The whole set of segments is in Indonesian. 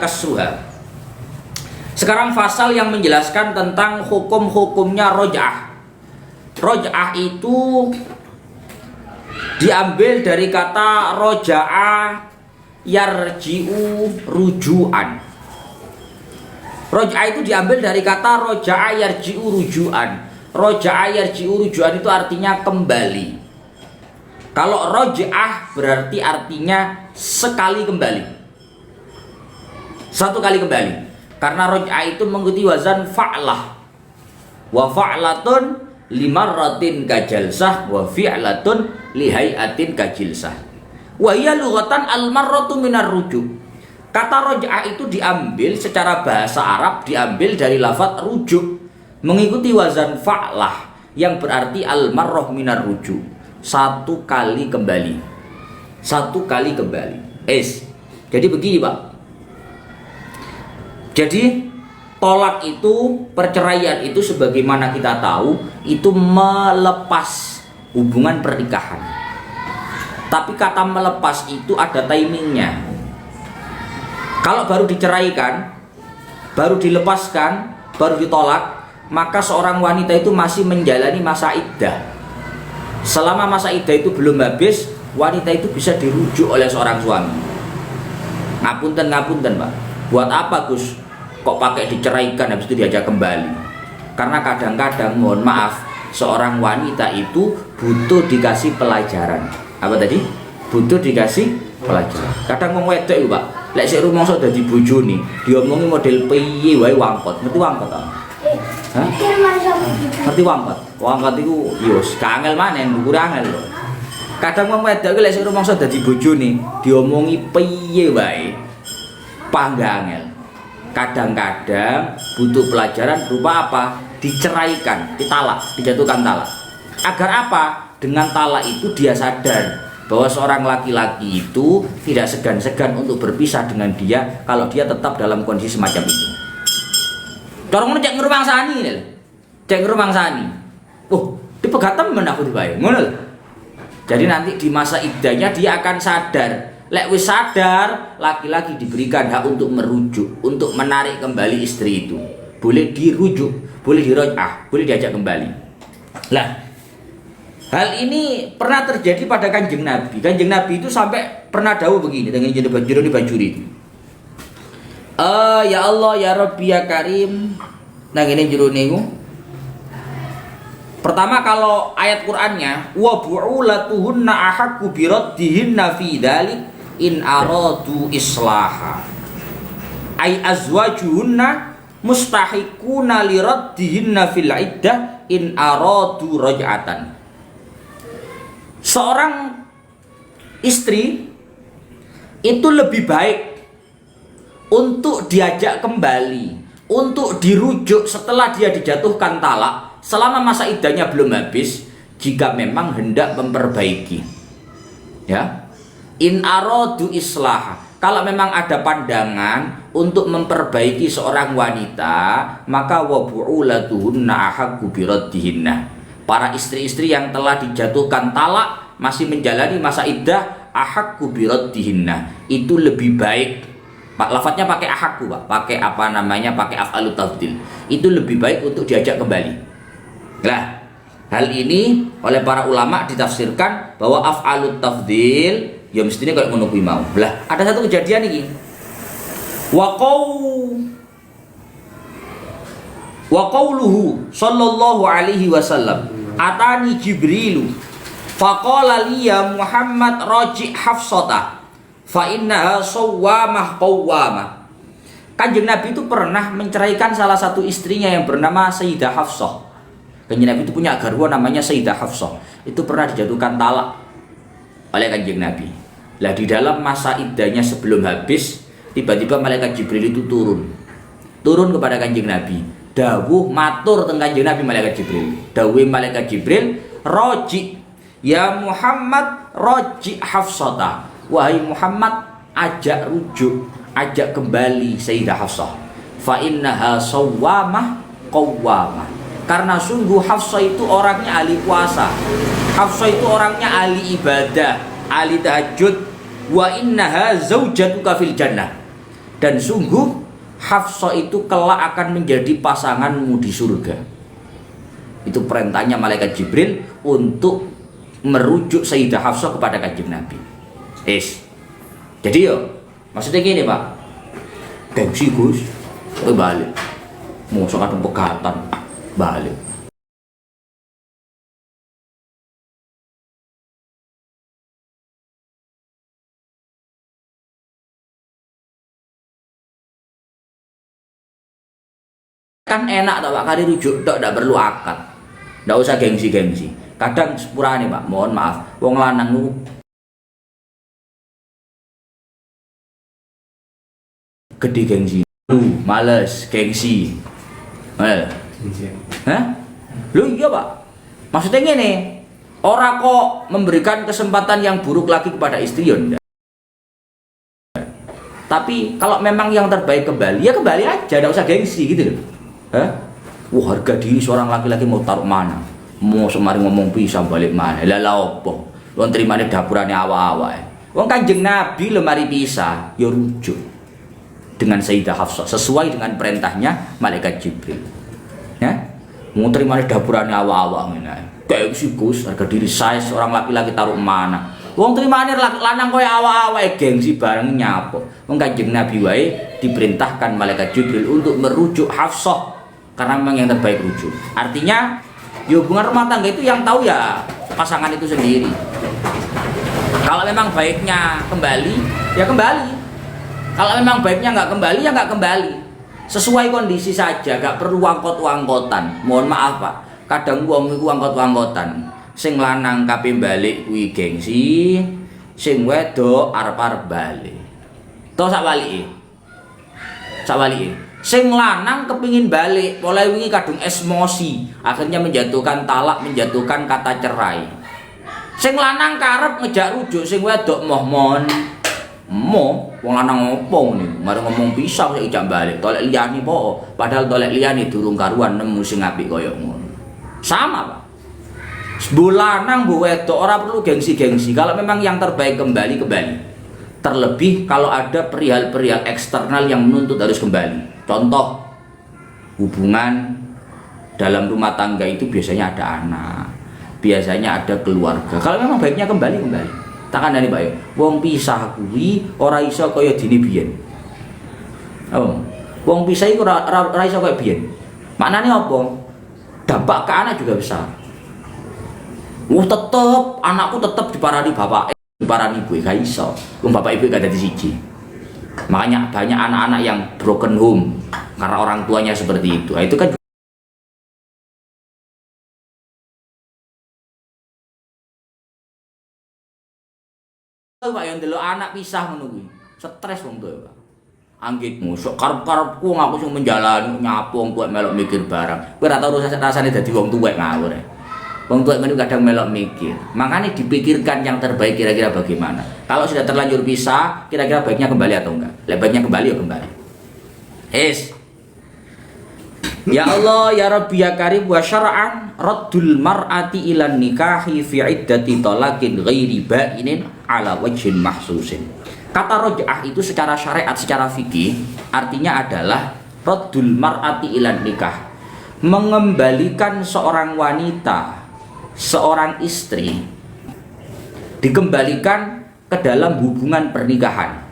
kassuha. Sekarang fasal yang menjelaskan tentang hukum-hukumnya roj'ah. Roj'ah itu diambil dari kata roja'a yarji'u ruju'an. Roj'ah itu diambil dari kata roja'a yarji'u ruju'an. Roja'a yarji'u ruju'an itu artinya kembali. Kalau roj'ah berarti artinya sekali kembali, satu kali kembali. Karena roj'ah itu mengikuti wazan fa'lah. Wa fa'latun limarratin kajalsah wa fi'latun lihayatin kajilsah. Wa hiya lughatan al-marratu minar rujuk. Kata roj'ah itu diambil secara bahasa Arab, diambil dari lafaz rujuk, mengikuti wazan fa'lah yang berarti al-marrah minar rujuk, satu kali kembali. Satu kali kembali. Jadi begini, Pak. Jadi tolak itu, perceraian itu sebagaimana kita tahu itu melepas hubungan pernikahan. Tapi kata melepas itu ada timingnya. Kalau baru diceraikan, baru dilepaskan, baru ditolak, maka seorang wanita itu masih menjalani masa iddah. Selama masa iddah itu belum habis, wanita itu bisa dirujuk oleh seorang suami. Ngapunten Pak, buat apa Gus kok pakai diceraikan habis itu diajak kembali? Karena kadang-kadang, mohon maaf, seorang wanita itu butuh dikasih pelajaran. Apa tadi? Butuh dikasih pelajaran. Kadang wong wedok itu, Pak, lek sik rumangsa dadi bojone, diomongi model piye wae wangkot. Ngerti wangkot ta? Hah? Ngerti wangkot? Wangkot iku yo kangel maneh, ngukur angel lho. Kadang wong wedok iki lek sik rumangsa dadi bojone, diomongi piye wae panggangel. Kadang-kadang butuh pelajaran berupa apa? Diceraikan, ditalak, dijatuhkan talak. Agar apa? Dengan talak itu dia sadar bahwa seorang laki-laki itu tidak segan-segan untuk berpisah dengan dia kalau dia tetap dalam kondisi semacam itu. Dorong cek ngerumangsani lho. Cek ngerumangsani. Dipegat temen aku dibae. Ngono lho. Jadi nanti di masa iddahnya dia akan sadar. Lek wis sadar, laki-laki diberikan hak untuk merujuk, untuk menarik kembali istri itu. Boleh dirujuk, boleh diroj'ah, boleh diajak kembali. Lah, hal ini pernah terjadi pada Kanjeng Nabi. Kanjeng Nabi itu sampai pernah dawuh begini dengan Jeroni Bajuri itu. Ya Allah, ya Rabbi, ya Karim. Nah ini jerone iku. Pertama kalau ayat Qur'annya wa bu'ulatuhunna ahaqqu biraddihinna fi dzalik in aradu islaha. Ai azwajuhunna mustahiquna liraddihinna fil iddah in aradu raj'atan. Seorang istri itu lebih baik untuk diajak kembali, untuk dirujuk setelah dia dijatuhkan talak selama masa iddahnya belum habis, jika memang hendak memperbaiki. Ya. In aradu islah. Kalau memang ada pandangan untuk memperbaiki seorang wanita, maka wa bu'ulatuhunna ahaqqu biraddihinna. Para istri-istri yang telah dijatuhkan talak masih menjalani masa iddah, ahaqqu biraddihinna. Itu lebih baik. Pak, lafadznya pakai ahaqqu, Pak. Pakai apa namanya? Pakai af'alut tafdil. Itu lebih baik untuk diajak kembali. Nah, hal ini oleh para ulama ditafsirkan bahwa af'alut tafdil ya mestinya kayak ngono kuwi mau. Lah, ada satu kejadian iki. Wa qauluhu sallallahu alaihi wasallam, atani Jibrilu faqala li ya Muhammad raji' Hafsata fa innaha sawwamah qawwamah. Kanjeng Nabi itu pernah menceraikan salah satu istrinya yang bernama Sayyidah Hafsah. Kanjeng Nabi itu punya garwa namanya Sayyidah Hafsah. Itu pernah dijatuhkan talak oleh Kanjeng Nabi. Lah di dalam masa iddahnya sebelum habis, tiba-tiba malaikat Jibril itu turun kepada Kanjeng Nabi. Dawuh matur teng Kanjeng Nabi malaikat Jibril. Dawuh malaikat Jibril, "Raji ya Muhammad, raji Hafsata." Wahai Muhammad, ajak rujuk, ajak kembali Sayyidah Hafsah. Fa innaha sawwamah qawwamah. Karena sungguh Hafsah itu orangnya ahli puasa, Hafsah itu orangnya ahli ibadah, ahli tahajud. Wa innaha zaujatuka fil jannah. dan sungguh Hafsah itu kelak akan menjadi pasanganmu di surga. Itu perintahnya malaikat Jibril untuk merujuk Sayyidah Hafsah kepada Kanjeng Nabi. Jadi yo, maksudnya gini Pak, gengsi Gus, balik, mau kadang pegatan, balik. Kan enak tak Pak, kali rujuk tak perlu akad, ndak usah gengsi. Kadang sepurane Pak, mohon maaf, wong lanang lu gede gengsi, males gengsi, hah? Lu iya Pak, maksudnya gini, orang kok memberikan kesempatan yang buruk lagi kepada istri ya enggak. Tapi kalau memang yang terbaik kembali, ya kembali aja, ndak usah gengsi gitu loh. Wah, harga diri seorang laki-laki mau taruh mana? Mau semari ngomong pisah balik mana? Lah opo? Wong trimane dapurane awak-awak. Wong Kanjeng Nabi lemari pisah, ya rujuk dengan Sayyidah Hafsah sesuai dengan perintahnya malaikat Jibril. Ya? Mau trimane dapurane awak-awak ngene. Kayak si Gus, harga diri saya seorang laki-laki taruh mana? Wong trimane lanang koyo awak-awak gengsi bareng nyapo. Wong Kanjeng Nabi wae diperintahkan malaikat Jibril untuk merujuk Hafsah karena memang yang terbaik rujuk. Artinya ya hubungan rumah tangga itu yang tahu ya pasangan itu sendiri. Kalau memang baiknya kembali ya kembali, kalau memang baiknya nggak kembali ya nggak kembali, sesuai kondisi saja, nggak perlu wangkot-wangkotan. Mohon maaf Pak, kadang wong iku wangkot-wangkotan, sing lanang kape balik kuwi gengsi, sing wedok arep-arep balik to sakwalike. Sing lanang kepingin balik, mulai wingi kadung emosi, akhirnya menjatuhkan talak, menjatuhkan kata cerai. Sing lanang karep ngejak rujuk, sing wedok mohon. Wong lanang opo ngene, mari ngomong pisah sik ijak balik, tolek liyane po, padahal tolek liyane durung karuan nemu sing apik kaya ngono. Sama, Pak. Bu lanang bu wedok ora perlu gengsi-gengsi, kalau memang yang terbaik kembali. Terlebih kalau ada perihal-perihal eksternal yang menuntut harus kembali. Contoh, hubungan dalam rumah tangga itu biasanya ada anak, biasanya ada keluarga. Kalau memang baiknya kembali. Takkan dari Pak, wong pisah kuwi ora iso kaya dini biyen. Wong pisah iku ora iso kaya biyen. Maknane apa? Dampak ke anak juga besar. Anakku tetep diparani bapak, diparani ibu, gak iso. Wong bapak ibu gak dadi siji. Makanya banyak anak-anak yang broken home karena orang tuanya seperti itu. Itu kan Pak yang delok anak pisah ngono kuwi. Stres wong tuwa, Pak. Anggitmu sok karep-karepku aku sing menjalani nyapu wong tuwa melok mikir barang. Kowe ora tau rasane dadi wong tuwa ngawur. Wong tua itu kadang melok mikir, makanya dipikirkan yang terbaik kira-kira bagaimana. Kalau sudah terlanjur pisah, kira-kira baiknya kembali atau enggak? Baiknya kembali ya kembali. Ya Allah ya Rabbi ya Karim wa syara'an raddul mar'ati ilan nikahi fi iddati talaqin ghairi ba'inin ala wajhin mahsusin. Kata roj'ah itu secara syariat, secara fikih artinya adalah raddul mar'ati ilan nikah, mengembalikan seorang wanita, seorang istri dikembalikan ke dalam hubungan pernikahan,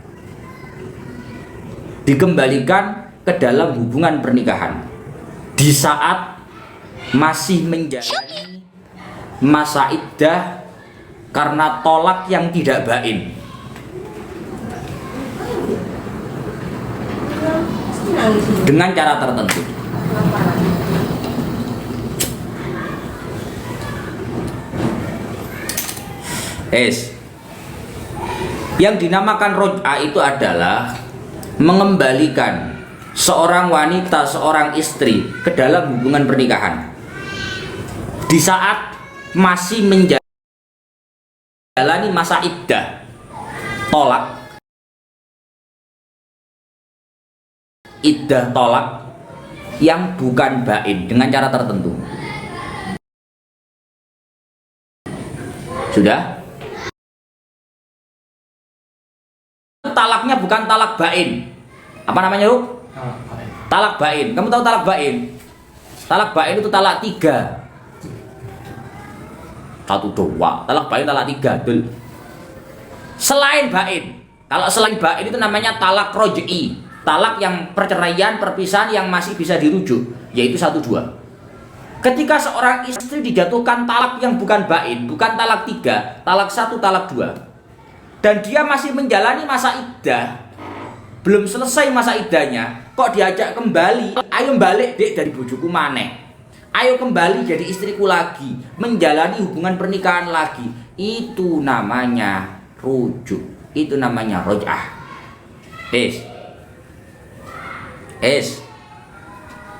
di saat masih menjalani masa iddah karena tolak yang tidak bain. Dengan cara tertentu. Yang dinamakan roj'ah itu adalah mengembalikan seorang wanita, seorang istri ke dalam hubungan pernikahan di saat masih menjalani masa iddah tolak yang bukan bain, dengan cara tertentu. Sudah? Talaknya bukan talak bain, Apa namanya, Ruk? Talak bain. Kamu tahu talak bain? Talak bain itu talak 3. Satu doa. Talak bain talak 3. Selain bain. Kalau selain bain itu namanya talak roj'i. Talak yang perceraian, perpisahan yang masih bisa dirujuk, yaitu 1-2. Ketika seorang istri dijatuhkan talak yang bukan bain, bukan talak 3, talak 1, talak 2, dan dia masih menjalani masa iddah, belum selesai masa iddahnya, kok diajak kembali, ayo balik dek dari bojoku maneh, ayo kembali jadi istriku lagi, menjalani hubungan pernikahan lagi, itu namanya rujuk, itu namanya roj'ah.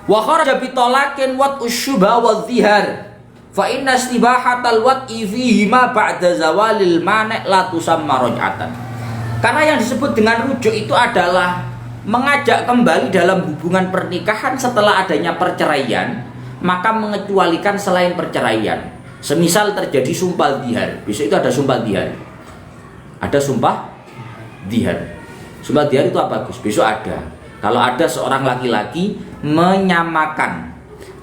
Wa kharaja bi talaqin wat usyba wa dhihar fa inna istibahatal wat'i fihi ma ba'da zawalil mani' la tusamma raj'atan. Karena yang disebut dengan rujuk itu adalah mengajak kembali dalam hubungan pernikahan setelah adanya perceraian, maka mengecualikan selain perceraian. Semisal terjadi sumpah dhihar, besok itu ada sumpah dhihar. Ada sumpah dhihar. Sumpah dhihar itu apa, Gus? Besok ada. Kalau ada seorang laki-laki menyamakan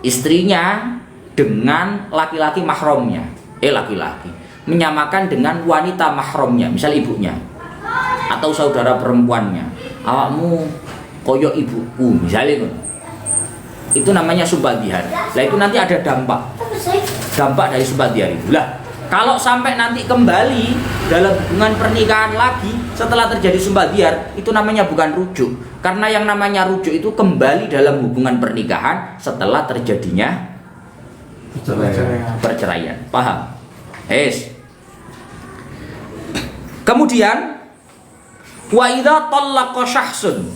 istrinya dengan laki-laki mahramnya, laki-laki menyamakan dengan wanita mahramnya, misal ibunya atau saudara perempuannya, awakmu koyo ibuku misalnya, itu namanya sumpah dhihar. Nah itu nanti ada dampak dari sumpah dhihar itu. Lah kalau sampai nanti kembali dalam hubungan pernikahan lagi setelah terjadi sumpah dhihar, itu namanya bukan rujuk. Karena yang namanya rujuk itu kembali dalam hubungan pernikahan setelah terjadinya perceraian. Paham? Kemudian wa idza talaqa syahsun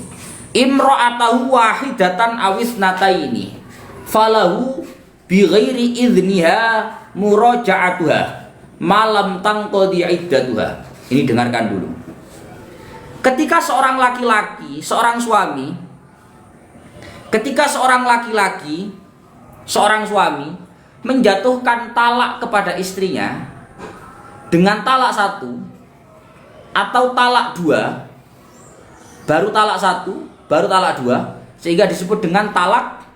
imra'atahu wahidatan awis nataini falahu bi ghairi idniha muraja'atuha malam tangqadi iddatuha. Ini dengarkan dulu. Ketika seorang laki-laki, seorang suami, seorang suami menjatuhkan talak kepada istrinya dengan talak 1 atau talak 2, baru talak 1, baru talak 2, sehingga disebut dengan talak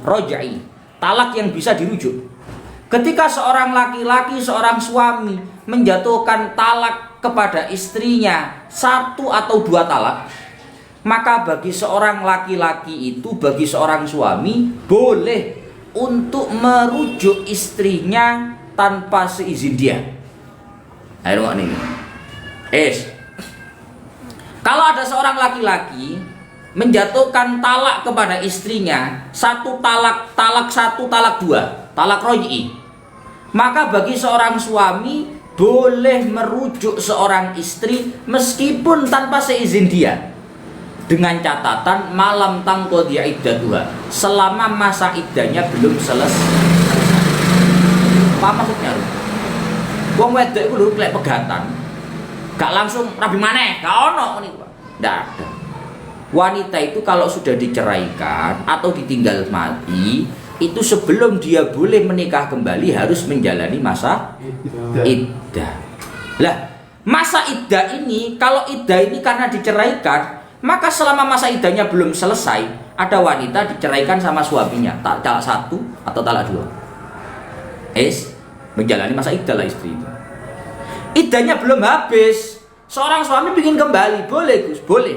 roj'i, talak yang bisa dirujuk. Ketika seorang laki-laki, seorang suami menjatuhkan talak kepada istrinya 1 atau 2 talak, maka bagi seorang laki-laki itu, bagi seorang suami, boleh untuk merujuk istrinya tanpa seizin dia. Ayo ini. Kalau ada seorang laki-laki menjatuhkan talak kepada istrinya 1 talak, talak 1, talak 2, talak roj'i, maka bagi seorang suami boleh merujuk seorang istri meskipun tanpa seizin dia, dengan catatan malam tangqadi iddatuha, selama masa iddahnya belum selesai. Apa maksudnya? Wong wedok iku lho lek pegatan, gak langsung rabi maneh, gak ono niku, Pak. Ndak ada. Wanita itu kalau sudah diceraikan atau ditinggal mati, itu sebelum dia boleh menikah kembali harus menjalani masa iddah. Lah, masa iddah ini, kalau iddah ini karena diceraikan, maka selama masa iddahnya belum selesai, ada wanita diceraikan sama suaminya, talak 1 atau talak 2. Menjalani masa iddah lah istri itu. Iddahnya belum habis, seorang suami ingin kembali, boleh Gus, boleh.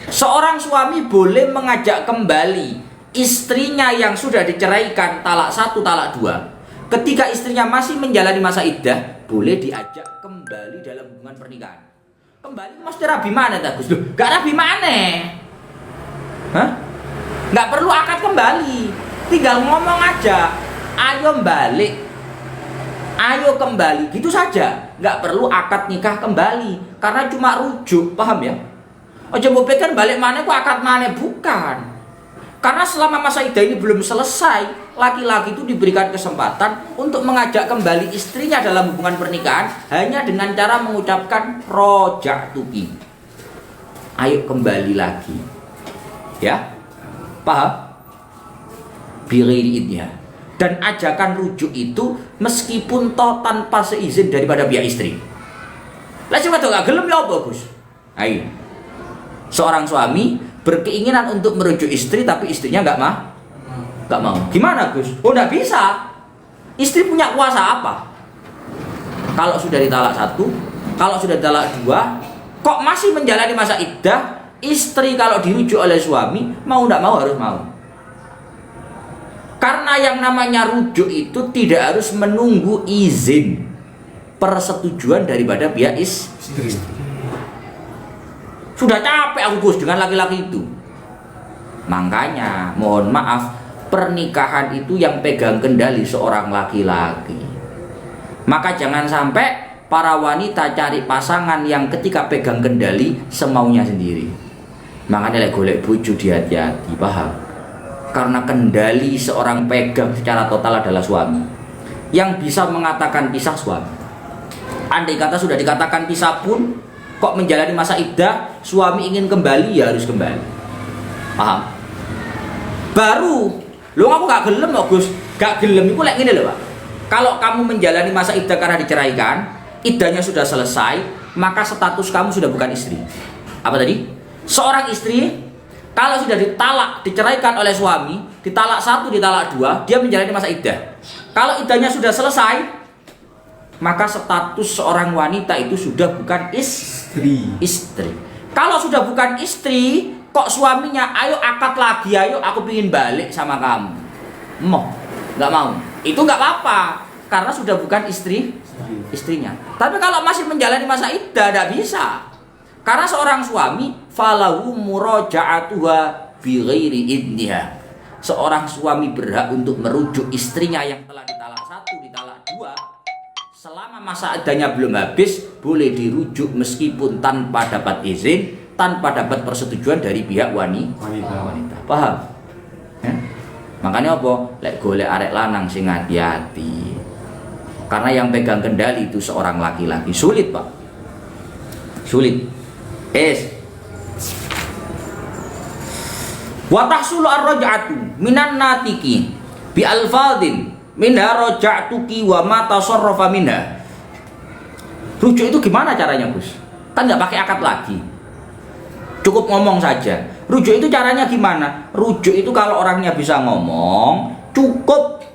Seorang suami boleh mengajak kembali istrinya yang sudah diceraikan talak 1, talak 2. Ketika istrinya masih menjalani masa iddah, boleh diajak kembali dalam hubungan pernikahan. Kembali mesti rabi mana ta Gus? Loh, gak rabi mana? Hah? Gak perlu akad kembali. Tinggal ngomong aja, ayo balik, ayo kembali, gitu saja. Gak perlu akad nikah kembali, karena cuma rujuk, paham ya? Ojo mbok pikir balik mana ku akad mana, bukan. Karena selama masa iddah ini belum selesai, laki-laki itu diberikan kesempatan untuk mengajak kembali istrinya dalam hubungan pernikahan hanya dengan cara mengucapkan roja'tuki, ayo kembali lagi, ya, paham? Bighairi idniha. Dan ajakan rujuk itu meskipun toh tanpa seizin daripada pihak istri. Lah sing wedok gak gelem ya apa Gus? Ayo. Seorang suami berkeinginan untuk merujuk istri tapi istrinya nggak mau. Gimana Gus? Oh nggak bisa. Istri punya kuasa apa? Kalau sudah ditalak 1, kalau sudah ditalak 2, kok masih menjalani masa iddah? Istri kalau dirujuk oleh suami mau nggak mau harus mau. Karena yang namanya rujuk itu tidak harus menunggu izin persetujuan daripada pihak istri. Sudah capek aku Gus dengan laki-laki itu. Makanya mohon maaf, pernikahan itu yang pegang kendali seorang laki-laki. Maka jangan sampai para wanita cari pasangan yang ketika pegang kendali semaunya sendiri. Makanya golek bojo hati-hati, paham? Karena kendali seorang pegang secara total adalah suami. Yang bisa mengatakan pisah suami. Andai kata sudah dikatakan pisah pun, kok menjalani masa iddah, suami ingin kembali ya harus kembali. Paham? Baru, lo aku gak gelem kok Gus, gak gelem itu lek ngene lho Pak. Kalau kamu menjalani masa iddah karena diceraikan, iddahnya sudah selesai, maka status kamu sudah bukan istri. Apa tadi? Seorang istri kalau sudah ditalak, diceraikan oleh suami, ditalak 1, ditalak 2, dia menjalani masa iddah. Kalau iddahnya sudah selesai, maka status seorang wanita itu sudah bukan istri. Kalau sudah bukan istri, kok suaminya ayo akad lagi, ayo aku pingin balik sama kamu, nggak mau, itu nggak apa-apa karena sudah bukan istrinya. Tapi kalau masih menjalani masa iddah tidak bisa, karena seorang suami falahu muraja'atuha bighairi idniha. Seorang suami berhak untuk merujuk istrinya yang telah ditalak 1, ditalak 2. Selama masa iddahnya belum habis, boleh dirujuk meskipun tanpa dapat izin, tanpa dapat persetujuan dari pihak wanita. Paham? Ya? Makanya apa? Lek golek arek lanang sing hati-hati. Karena yang pegang kendali itu seorang laki-laki. Sulit, Pak. Sulit. Wa tahsulu ar-raj'atu minan natiki bi alfadhin minha raja'tuki wa ma tasarrafa minha. Rujuk itu gimana caranya, Gus? Kan nggak pakai akad lagi. Cukup ngomong saja. Rujuk itu caranya gimana? Rujuk itu kalau orangnya bisa ngomong, cukup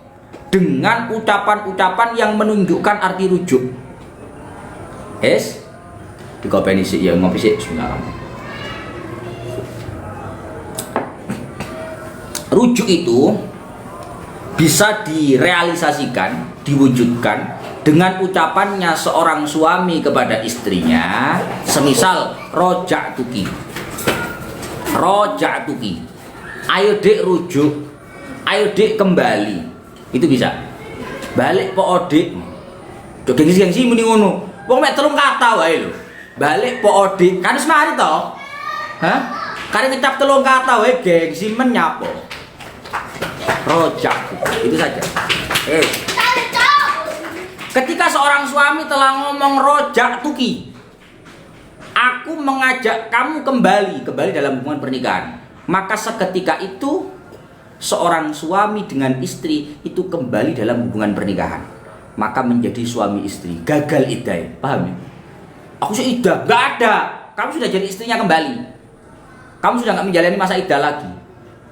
dengan ucapan-ucapan yang menunjukkan arti rujuk. Dikopeni sih ya, ngopi sih bismillah. Rujuk itu bisa direalisasikan, diwujudkan dengan ucapannya seorang suami kepada istrinya, semisal roja'tuki, ayo dek rujuk, ayo dek kembali, itu bisa. Balik po odik, gengsi mending ngono, wong mek 3 kata wae lho. Balik po odik, kan wis mari to? Kare ngecap 3 kata wae gengsi men nyapo. Roja'tuki, itu saja. Ketika seorang suami telah ngomong roja'tuki, aku mengajak kamu kembali dalam hubungan pernikahan, maka seketika itu seorang suami dengan istri itu kembali dalam hubungan pernikahan, maka menjadi suami istri. Gagal iddah, paham ya? Aku sih iddah, nggak ada. Kamu sudah jadi istrinya kembali. Kamu sudah nggak menjalani masa iddah lagi.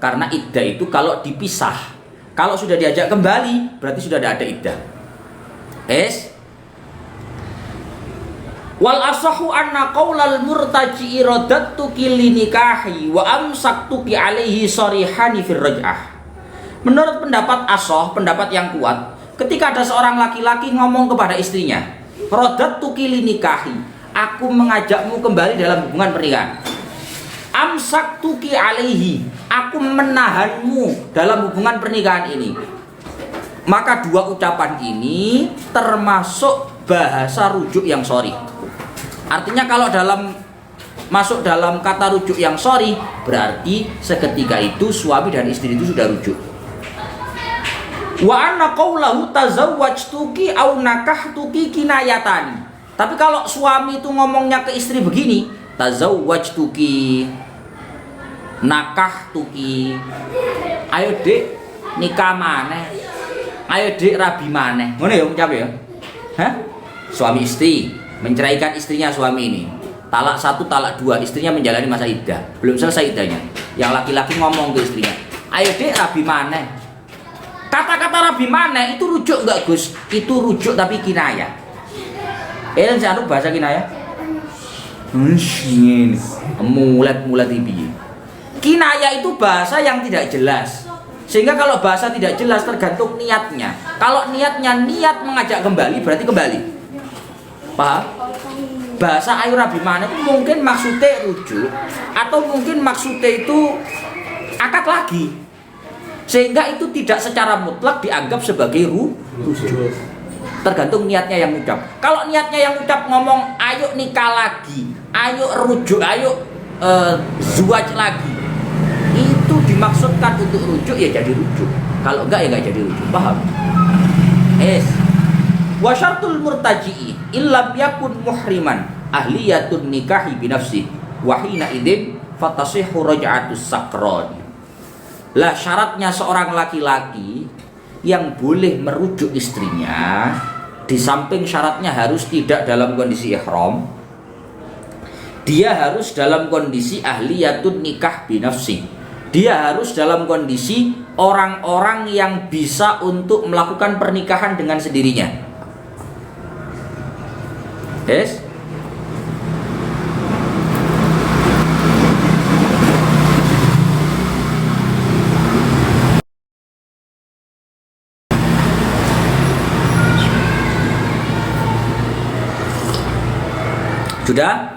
Karena iddah itu kalau dipisah, kalau sudah diajak kembali berarti sudah ada iddah. Wal asahu anna qaulal murtaji iradattuki linikahi wa amsaktuki alaihi sarihani fir raj'ah. Menurut pendapat asah, pendapat yang kuat, ketika ada seorang laki-laki ngomong kepada istrinya, radattuki linikahi, aku mengajakmu kembali dalam hubungan pernikahan. Amsaktuki alaihi, aku menahanmu dalam hubungan pernikahan ini. Maka 2 ucapan ini termasuk bahasa rujuk yang sorry. Artinya kalau masuk dalam kata rujuk yang sorry, berarti seketika itu suami dan istri itu sudah rujuk. Wa anna qawlahu tazawwajtuki au nakahtuki kinayatani. Tapi kalau suami itu ngomongnya ke istri begini, tazawwajtuki, nakahtuki, ayo dek nikah maneh, ayo dek rabi maneh, ngono ya ucap ya. Suami istri menceraikan istrinya suami ini, talak 1, talak 2, istrinya menjalani masa iddah, belum selesai iddahnya. Yang laki-laki ngomong ke istrinya, ayo dek rabi maneh. Kata-kata rabi maneh itu rujuk enggak Gus? Itu rujuk tapi kinayah. Jangan bahasa kinayah. Ini mulet-mulet piye. Kinayah itu bahasa yang tidak jelas. Sehingga kalau bahasa tidak jelas tergantung niatnya. Kalau niatnya niat mengajak kembali, berarti kembali. Paham? Bahasa ayu rabi mana itu mungkin maksudnya rujuk, atau mungkin maksudnya itu akad lagi. Sehingga itu tidak secara mutlak dianggap sebagai rujuk. Tergantung niatnya yang ucap. Kalau niatnya yang ucap ngomong ayo nikah lagi, ayo rujuk, ayo zuwaj lagi, itu dimaksudkan untuk rujuk, ya jadi rujuk. Kalau enggak ya enggak jadi rujuk. Paham? Wa syartul murtaji'i illam yakun muhriman ahliyatun nikahi binafsi wa hina idzin fatasihhu raj'atus sakron. Lah syaratnya seorang laki-laki yang boleh merujuk istrinya, di samping syaratnya harus tidak dalam kondisi ihram, dia harus dalam kondisi ahliyatun nikah binafsi. Dia harus dalam kondisi orang-orang yang bisa untuk melakukan pernikahan dengan sendirinya. Yes? Sudah?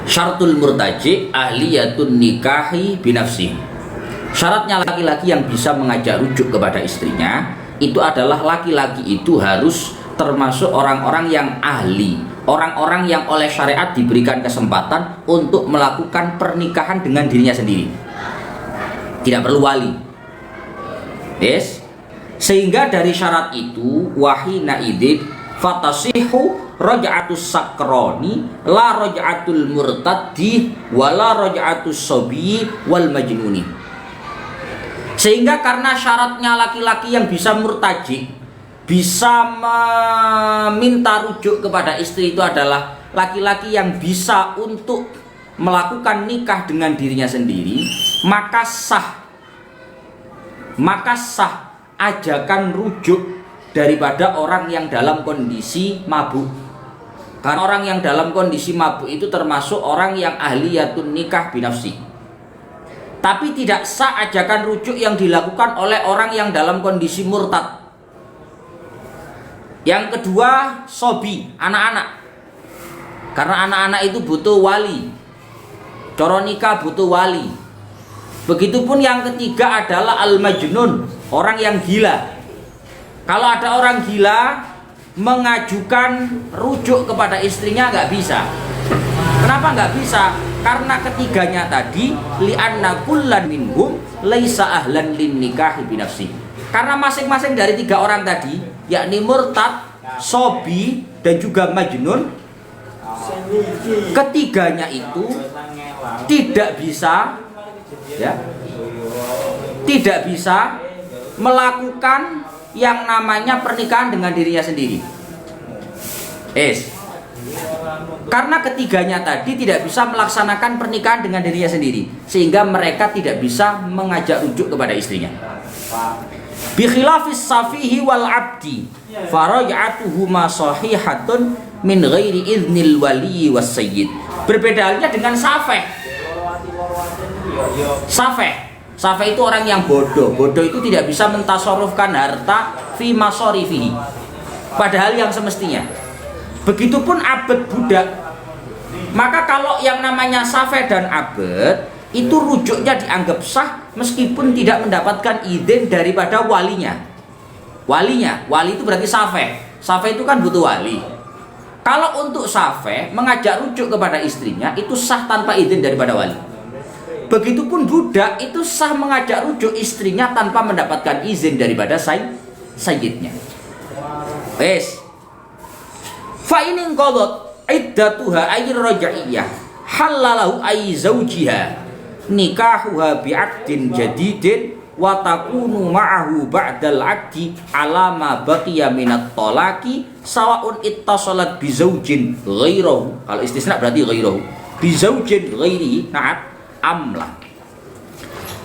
Syartul murtaji ahliyatun nikahi binafsi. Syaratnya laki-laki yang bisa mengajak rujuk kepada istrinya itu adalah laki-laki itu harus termasuk orang-orang yang ahli, orang-orang yang oleh syariat diberikan kesempatan untuk melakukan pernikahan dengan dirinya sendiri. Tidak perlu wali. Yes? Sehingga dari syarat itu wahina idzin fatasihu raj'atus sakroni la raj'atul murtaddi wala raj'atus sobi wal majnuni. Sehingga karena syaratnya laki-laki yang bisa murtaji, bisa meminta rujuk kepada istri itu adalah laki-laki yang bisa untuk melakukan nikah dengan dirinya sendiri, maka sah ajakan rujuk daripada orang yang dalam kondisi mabuk. Karena orang yang dalam kondisi mabuk itu termasuk orang yang ahliyatun nikah binafsi. Tapi tidak sah ajakan rujuk yang dilakukan oleh orang yang dalam kondisi murtad. Yang kedua, sobi, anak-anak. Karena anak-anak itu butuh wali. Coro nikah butuh wali. Begitupun yang ketiga adalah al-majnun, orang yang gila. Kalau ada orang gila mengajukan rujuk kepada istrinya nggak bisa. Kenapa nggak bisa? Karena ketiganya tadi li'anna kullan minhum laisa ahlan lin nikahi binafsi. Karena masing-masing dari tiga orang tadi, yakni murtad, sobi, dan juga majnun, ketiganya itu tidak bisa, ya, tidak bisa melakukan yang namanya pernikahan dengan dirinya sendiri. Karena ketiganya tadi tidak bisa melaksanakan pernikahan dengan dirinya sendiri, sehingga mereka tidak bisa mengajak rujuk kepada istrinya. Bi khilafis safihi wal abdi faraj'atuhuma sahihatun min ghairi idznil wali was sayyid. Berbeda halnya dengan safeh. Safeh itu orang yang bodoh. Bodoh itu tidak bisa mentasarrufkan harta fi masarifihi, padahal yang semestinya. Begitupun abad budak. Maka kalau yang namanya safeh dan abad itu rujuknya dianggap sah meskipun tidak mendapatkan izin daripada walinya. Wali itu berarti safeh. Safeh itu kan butuh wali. Kalau untuk safeh mengajak rujuk kepada istrinya itu sah tanpa izin daripada wali. Begitupun budak itu sah mengajak rujuk istrinya tanpa mendapatkan izin daripada sayyidnya. Fa in qadat iddatuha ay raj'iyah halalahu ay zawjiha nikahuha bi'aqdin jadidin wa takunu ma'ahu ba'dal 'aqdi ala ma baqiya minat talaqi sawaun ittasalat bi zaujin ghairahu. Kalau istisna berarti ghairahu. Bi zaujin ghairi na'at amla.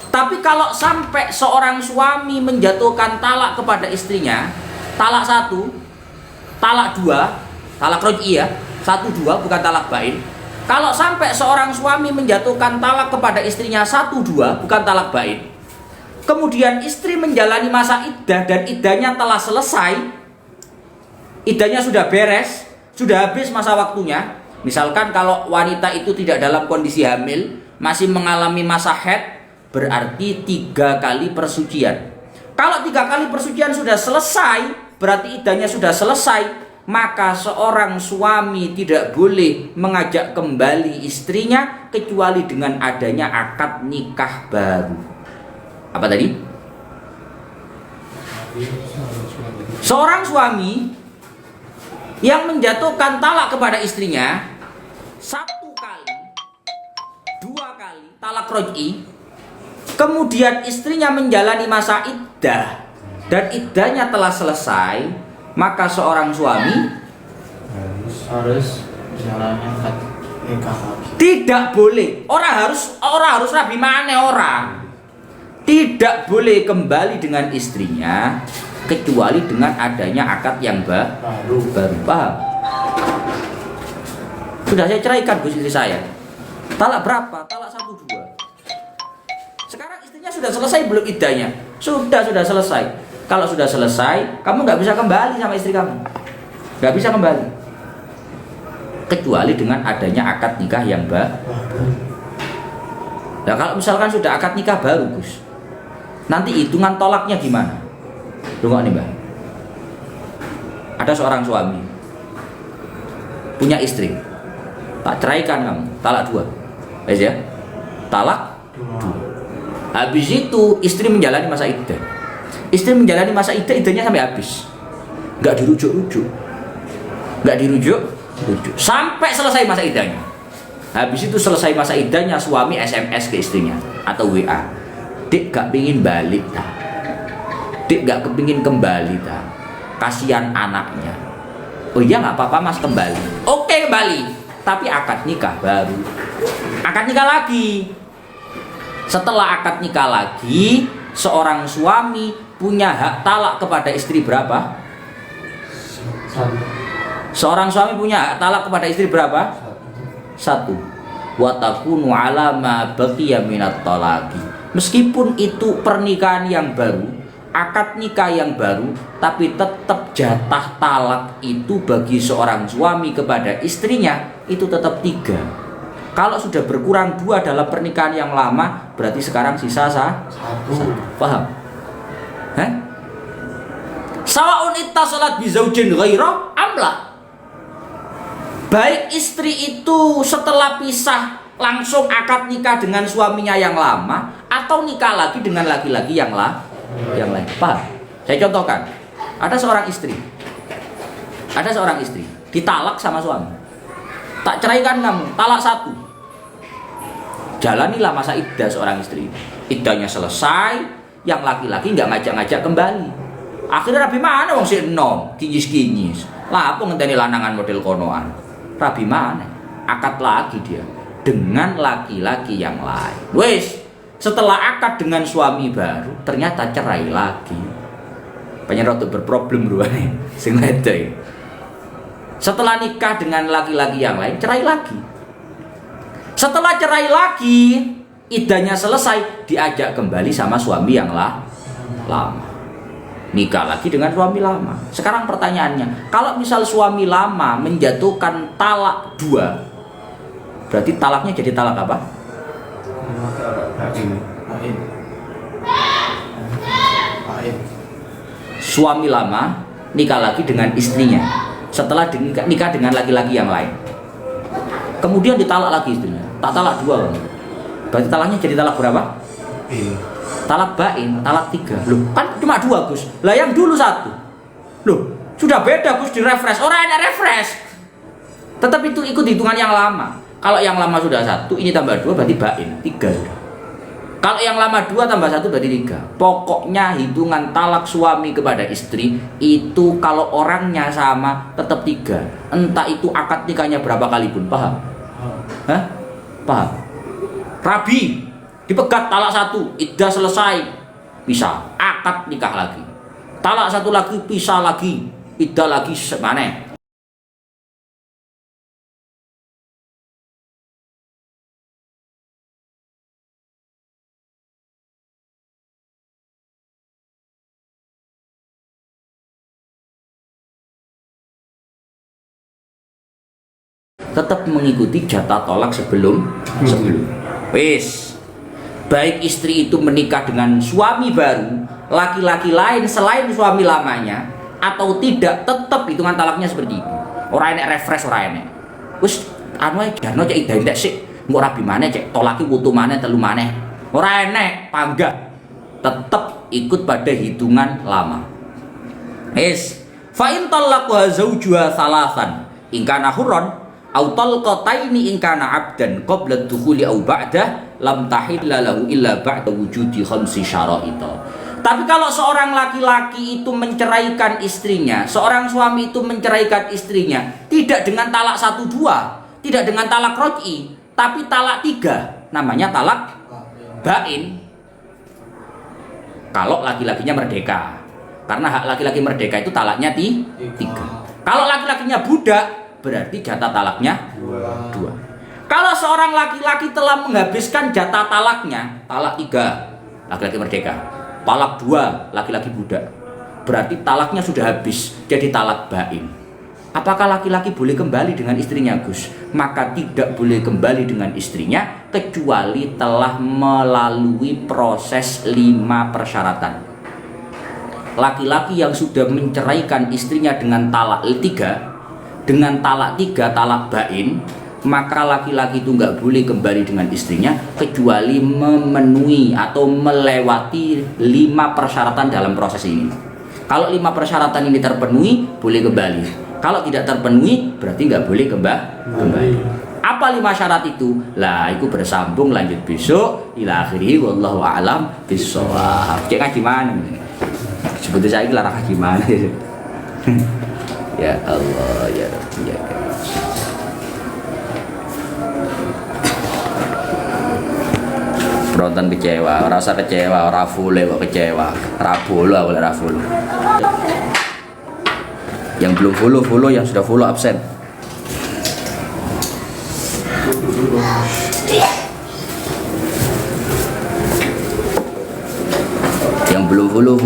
Tapi kalau sampai seorang suami menjatuhkan talak kepada istrinya, talak 1, talak 2, talak roj'i ya, 1 2 bukan talak bain. Kalau sampai seorang suami menjatuhkan talak kepada istrinya 1 2 bukan talak bain, kemudian istri menjalani masa iddah dan iddahnya telah selesai, iddahnya sudah beres, sudah habis masa waktunya. Misalkan kalau wanita itu tidak dalam kondisi hamil, masih mengalami masa haid, berarti 3 kali persucian. Kalau 3 kali persucian sudah selesai, berarti iddahnya sudah selesai, maka seorang suami tidak boleh mengajak kembali istrinya kecuali dengan adanya akad nikah baru. Apa tadi? Seorang suami yang menjatuhkan talak kepada istrinya 1 kali, 2 kali talak roj'i, kemudian istrinya menjalani masa iddah dan iddahnya telah selesai, maka seorang suami harus jalannya akad nikah lagi. Tidak boleh. Orang harus rabi mana orang. Tidak boleh kembali dengan istrinya kecuali dengan adanya akad yang baru. Paham? Sudah saya ceraikan Gus istri saya. Talak berapa? Talak 1 2. Sekarang istrinya sudah selesai belum iddahnya? Sudah selesai. Kalau sudah selesai, kamu nggak bisa kembali sama istri kamu, nggak bisa kembali, kecuali dengan adanya akad nikah yang baru. Nah kalau misalkan sudah akad nikah baru, Gus, nanti hitungan tolaknya gimana? Tunggu nih Mbak. Ada seorang suami punya istri, tak ceraikan kamu, talak 2, ya, talak 2. Habis itu istri menjalani masa iddah. Istri menjalani masa iddah, iddahnya sampai habis, nggak dirujuk sampai selesai masa iddahnya. Habis itu selesai masa iddahnya, suami SMS ke istrinya atau WA, "Dik gak pingin balik tak? Dik gak kepingin kembali tak? Kasihan anaknya." "Oh iya nggak apa-apa mas, kembali." "Oke kembali, tapi akad nikah baru, akad nikah lagi." Setelah akad nikah lagi, seorang suami punya hak talak kepada istri berapa? 1. Seorang suami punya hak talak kepada istri berapa? 1. Wa takunu ala ma baqiya minat talaqi. Meskipun itu pernikahan yang baru, akad nikah yang baru, tapi tetap jatah talak itu bagi seorang suami kepada istrinya itu tetap 3. Kalau sudah berkurang 2 dalam pernikahan yang lama, berarti sekarang sisa 1. Paham? Sawaun ittasalat bi zaujin ghaira amla. Baik istri itu setelah pisah langsung akad nikah dengan suaminya yang lama atau nikah lagi dengan laki-laki yang lain. Paham? Saya contohkan. Ada seorang istri ditalak sama suami. Tak ceraikan kamu, talak 1. Jalanilah masa iddah seorang istri. Iddahnya selesai, yang laki-laki nggak ngajak-ngajak kembali. Akhirnya rabi mana wong si enom kinyis-kinyis. Lah apa ngenteni lanangan model konoan. Rabi mana? Akad lagi dia dengan laki-laki yang lain. Wes, setelah akad dengan suami baru ternyata cerai lagi. Banyak rada berproblem ruane sing wedok. Setelah nikah dengan laki-laki yang lain, cerai lagi. Setelah cerai lagi, iddahnya selesai, diajak kembali sama suami yang lama. Nikah lagi dengan suami lama. Sekarang pertanyaannya, kalau misal suami lama menjatuhkan talak 2, berarti talaknya jadi talak apa? Suami lama nikah lagi dengan istrinya setelah nikah dengan laki-laki yang lain. Kemudian ditalak lagi istrinya. Tak talak 2. Berarti talaknya jadi talak berapa? Talak bain, talak 3. Loh, kan cuma 2, Gus. Lah yang dulu 1. Loh, sudah beda, Gus, di refresh. Orang ada refresh. Tetap itu ikut hitungan yang lama. Kalau yang lama sudah 1, ini tambah 2 berarti bain, 3 sudah. Kalau yang lama 2 tambah 1 berarti 3. Pokoknya hitungan talak suami kepada istri itu kalau orangnya sama tetap 3. Entah itu akad nikahnya berapa kali pun, paham? Hah? Paham? Rabi dipegat talak 1, iddah selesai, pisah, akad nikah lagi. Talak 1 lagi, pisah lagi, iddah lagi, mana? Tetap mengikuti jatah tolak sebelum wis. Baik istri itu menikah dengan suami baru, laki-laki lain selain suami lamanya atau tidak, tetap hitungan talaknya seperti itu. Ora enek refresh, ora enek. Wis anu ae jarno cek idah sik, engko rabi maneh cek tolaki wutu maneh telu maneh. Ora enek panggah. Tetap ikut pada hitungan lama. Wis, fa in talaqaha zawjuha salasan in kana hurran au talqataini in kana 'abdan qabla dukhuli au ba'da lam tahilla lahu illa ba'da wujudi khamsi syara'ita. Tapi kalau seorang laki-laki itu menceraikan istrinya, seorang suami itu menceraikan istrinya tidak dengan talak 1 2, tidak dengan talak roj'i, tapi talak 3, namanya talak bain. Kalau laki-lakinya merdeka, karena hak laki-laki merdeka itu talaknya 3. Kalau laki-lakinya budak, berarti jatah talaknya 2. Kalau seorang laki-laki telah menghabiskan jatah talaknya, talak 3 laki-laki merdeka, talak 2 laki-laki budak, berarti talaknya sudah habis, jadi talak bain. Apakah laki-laki boleh kembali dengan istrinya, Gus? Maka tidak boleh kembali dengan istrinya kecuali telah melalui proses 5 persyaratan. Laki-laki yang sudah menceraikan istrinya dengan talak 3, dengan talak 3, talak bain, maka laki-laki itu nggak boleh kembali dengan istrinya kecuali memenuhi atau melewati 5 persyaratan dalam proses ini. Kalau 5 persyaratan ini terpenuhi, boleh kembali. Kalau tidak terpenuhi, berarti nggak boleh kembali. Apa 5 syarat itu? Lah, itu bersambung lanjut besok. Ila akhirih, wallahu a'lam bishawab. Cek ngaji mana? Sebetulnya saya larang ngaji mana? Ya Allah, ya Rabbi, ya Karim. Penonton kecewa, rasa kecewa, rafule kok kecewa, rabolo aku raful. Yang belum follow, yang sudah follow absen. Yang belum follow.